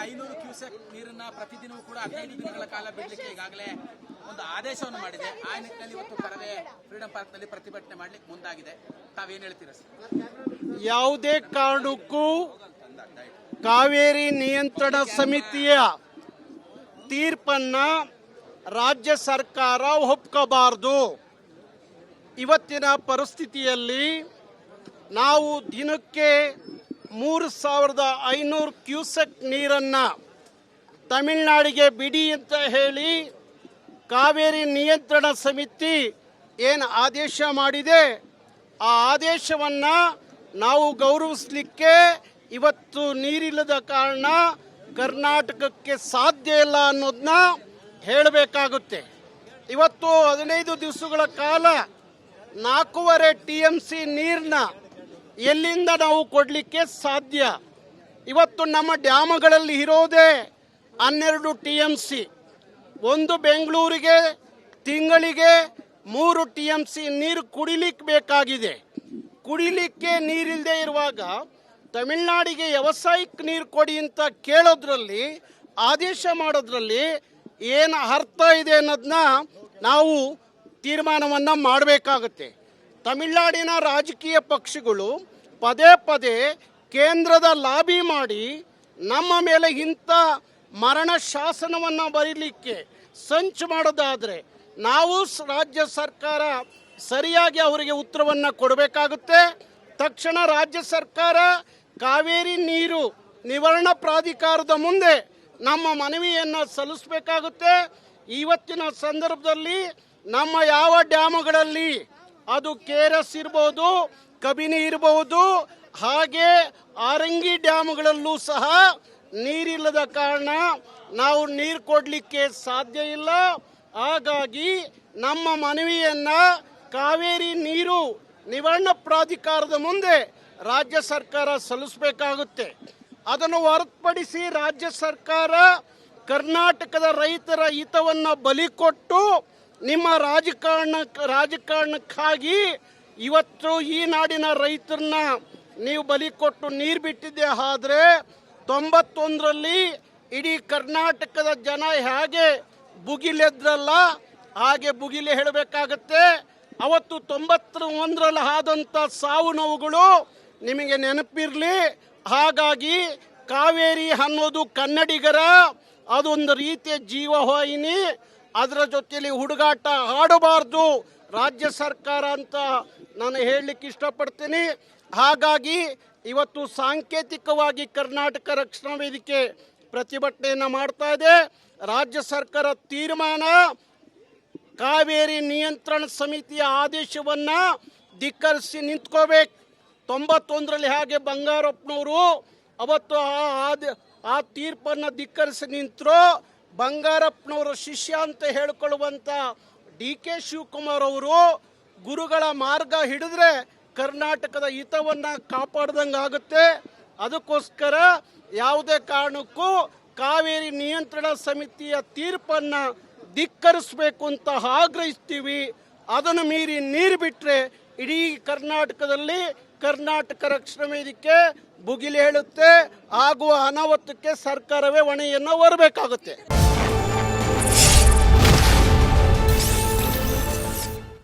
500 cusec ನೀರನ್ನ ಪ್ರತಿದಿನವೂ ಕೂಡ 15 ದಿನಗಳ ಕಾಲ ಬಿಡಲಿಕ್ಕೆ ಈಗಾಗಲೇ ಒಂದು ಆದೇಶವನ್ನು ಮಾಡಿದೆ. ಆ ನಿಟ್ಟಿನಲ್ಲಿ ಇವತ್ತು ಕರವೇ ಫ್ರೀಡಂ ಪಾರ್ಕ್ ನಲ್ಲಿ ಪ್ರತಿಭಟನೆ ಮಾಡಲಿಕ್ಕೆ ಮುಂದಾಗಿದೆ. ತಾವೇನ್ ಹೇಳ್ತೀರಾ ಸರ್? ಯಾವುದೇ ಕಾರಣಕ್ಕೂ ಕಾವೇರಿ ನಿಯಂತ್ರಣ ಸಮಿತಿಯ ತೀರ್ಪನ್ನ ರಾಜ್ಯ ಸರ್ಕಾರ ಒಪ್ಕೋಬಾರದು. ಇವತ್ತಿನ ಪರಿಸ್ಥಿತಿಯಲ್ಲಿ ನಾವು ದಿನಕ್ಕೆ 3500 ಕ್ಯೂಸೆಕ್ ನೀರನ್ನು ತಮಿಳುನಾಡಿಗೆ ಬಿಡಿ ಅಂತ ಹೇಳಿ ಕಾವೇರಿ ನಿಯಂತ್ರಣ ಸಮಿತಿ ಏನು ಆದೇಶ ಮಾಡಿದೆ, ಆ ಆದೇಶವನ್ನು ನಾವು ಗೌರವಿಸಲಿಕ್ಕೆ ಇವತ್ತು ನೀರಿಲ್ಲದ ಕಾರಣ ಕರ್ನಾಟಕಕ್ಕೆ ಸಾಧ್ಯ ಇಲ್ಲ ಅನ್ನೋದನ್ನ ಹೇಳಬೇಕಾಗುತ್ತೆ. ಇವತ್ತು 15 ದಿವಸಗಳ ಕಾಲ 4.5 TMC ನೀರನ್ನ ಎಲ್ಲಿಂದ ನಾವು ಕೊಡಲಿಕ್ಕೆ ಸಾಧ್ಯ? ಇವತ್ತು ನಮ್ಮ ಡ್ಯಾಮ್ಗಳಲ್ಲಿ ಇರೋದೇ 12 TMC. ಒಂದು ಬೆಂಗಳೂರಿಗೆ ತಿಂಗಳಿಗೆ 3 TMC ನೀರು ಕುಡಿಲಿಕ್ಕೆ ಬೇಕಾಗಿದೆ. ಕುಡಿಲಿಕ್ಕೆ ನೀರಿಲ್ಲದೆ ಇರುವಾಗ ತಮಿಳುನಾಡಿಗೆ ವ್ಯವಸಾಯಕ್ಕೆ ನೀರು ಕೊಡಿ ಅಂತ ಕೇಳೋದ್ರಲ್ಲಿ, ಆದೇಶ ಮಾಡೋದ್ರಲ್ಲಿ ಏನು ಅರ್ಥ ಇದೆ ಅನ್ನೋದನ್ನ ನಾವು ತೀರ್ಮಾನವನ್ನು ಮಾಡಬೇಕಾಗುತ್ತೆ. ತಮಿಳುನಾಡಿನ ರಾಜಕೀಯ ಪಕ್ಷಗಳು ಪದೇ ಪದೇ ಕೇಂದ್ರದ ಲಾಬಿ ಮಾಡಿ ನಮ್ಮ ಮೇಲೆ ಇಂಥ ಮರಣ ಶಾಸನವನ್ನು ಬರೀಲಿಕ್ಕೆ ಸಂಚು ಮಾಡೋದಾದರೆ ನಾವು ರಾಜ್ಯ ಸರ್ಕಾರ ಸರಿಯಾಗಿ ಅವರಿಗೆ ಉತ್ತರವನ್ನು ಕೊಡಬೇಕಾಗುತ್ತೆ. ತಕ್ಷಣ ರಾಜ್ಯ ಸರ್ಕಾರ ಕಾವೇರಿ ನೀರು ನಿವಾರಣಾ ಪ್ರಾಧಿಕಾರದ ಮುಂದೆ ನಮ್ಮ ಮನವಿಯನ್ನು ಸಲ್ಲಿಸಬೇಕಾಗುತ್ತೆ. ಇವತ್ತಿನ ಸಂದರ್ಭದಲ್ಲಿ ನಮ್ಮ ಯಾವ ಡ್ಯಾಮುಗಳಲ್ಲಿ, ಅದು KRS ಇರ್ಬೋದು, ಕಬಿನಿ ಇರಬಹುದು, ಹಾಗೆ ಆರಂಗಿ ಡ್ಯಾಮ್ಗಳಲ್ಲೂ ಸಹ ನೀರಿಲ್ಲದ ಕಾರಣ ನಾವು ನೀರು ಕೊಡಲಿಕ್ಕೆ ಸಾಧ್ಯ ಇಲ್ಲ. ಹಾಗಾಗಿ ನಮ್ಮ ಮನವಿಯನ್ನು ಕಾವೇರಿ ನೀರು ನಿವಾರಣಾ ಪ್ರಾಧಿಕಾರದ ಮುಂದೆ ರಾಜ್ಯ ಸರ್ಕಾರ ಸಲ್ಲಿಸಬೇಕಾಗುತ್ತೆ. ಅದನ್ನು ಹೊರತುಪಡಿಸಿ ರಾಜ್ಯ ಸರ್ಕಾರ ಕರ್ನಾಟಕದ ರೈತರ ಹಿತವನ್ನು ಬಲಿ ಕೊಟ್ಟು ನಿಮ್ಮ ರಾಜಕಾರಣಕ್ಕಾಗಿ ಇವತ್ತು ಈ ನಾಡಿನ ರೈತರನ್ನ ನೀವು ಬಲಿ ಕೊಟ್ಟು ನೀರು ಬಿಟ್ಟಿದ್ದೆ. ಆದರೆ 91ರಲ್ಲಿ ಇಡೀ ಕರ್ನಾಟಕದ ಜನ ಹೇಗೆ ಭುಗಿಲೆದ್ರಲ್ಲ ಹಾಗೆ ಭುಗಿಲೆ ಹೇಳಬೇಕಾಗತ್ತೆ. ಅವತ್ತು 91ರಲ್ಲಿ ಆದಂಥ ಸಾವು ನೋವುಗಳು ನಿಮಗೆ ನೆನಪಿರಲಿ. ಹಾಗಾಗಿ ಕಾವೇರಿ ಅನ್ನೋದು ಕನ್ನಡಿಗರ ಅದೊಂದು ರೀತಿಯ ಜೀವವಾಹಿನಿ. ಅದರ ಜೊತೆಯಲ್ಲಿ ಹುಡುಗಾಟ ಆಡಬಾರ್ದು ರಾಜ್ಯ ಸರ್ಕಾರ ಅಂತ ನಾನು ಹೇಳಲಿಕ್ಕೆ ಇಷ್ಟಪಡ್ತೀನಿ. ಹಾಗಾಗಿ ಇವತ್ತು ಸಾಂಕೇತಿಕವಾಗಿ ಕರ್ನಾಟಕ ರಕ್ಷಣಾ ವೇದಿಕೆ ಪ್ರತಿಭಟನೆಯನ್ನು ಮಾಡ್ತಾ ಇದೆ. ರಾಜ್ಯ ಸರ್ಕಾರ ತೀರ್ಮಾನ ಕಾವೇರಿ ನಿಯಂತ್ರಣ ಸಮಿತಿಯ ಆದೇಶವನ್ನು ಧಿಕ್ಕರಿಸಿ ನಿಂತ್ಕೋಬೇಕು. 91ರಲ್ಲಿ ಹಾಗೆ ಬಂಗಾರಪ್ಪನವರು ಅವತ್ತು ಆ ತೀರ್ಪನ್ನು ಧಿಕ್ಕರಿಸಿ ನಿಂತರು. ಬಂಗಾರಪ್ಪನವರ ಶಿಷ್ಯ ಅಂತ ಹೇಳಿಕೊಳ್ಳುವಂಥ DK ಶಿವಕುಮಾರ್ ಅವರು ಗುರುಗಳ ಮಾರ್ಗ ಹಿಡಿದ್ರೆ ಕರ್ನಾಟಕದ ಹಿತವನ್ನು ಕಾಪಾಡ್ದಂಗೆ ಆಗುತ್ತೆ. ಅದಕ್ಕೋಸ್ಕರ ಯಾವುದೇ ಕಾರಣಕ್ಕೂ ಕಾವೇರಿ ನಿಯಂತ್ರಣ ಸಮಿತಿಯ ತೀರ್ಪನ್ನು ಧಿಕ್ಕರಿಸಬೇಕು ಅಂತ ಆಗ್ರಹಿಸ್ತೀವಿ. ಅದನ್ನು ಮೀರಿ ನೀರು ಬಿಟ್ಟರೆ ಇಡೀ ಕರ್ನಾಟಕದಲ್ಲಿ ಕರ್ನಾಟಕ ರಕ್ಷಣಾ ವೇದಿಕೆ ಭುಗಿಲಿ ಹೇಳುತ್ತೆ. ಆಗುವ ಅನಾಹುತಕ್ಕೆ ಸರ್ಕಾರವೇ ಹೊಣೆಯನ್ನು ಹೊರಬೇಕಾಗುತ್ತೆ.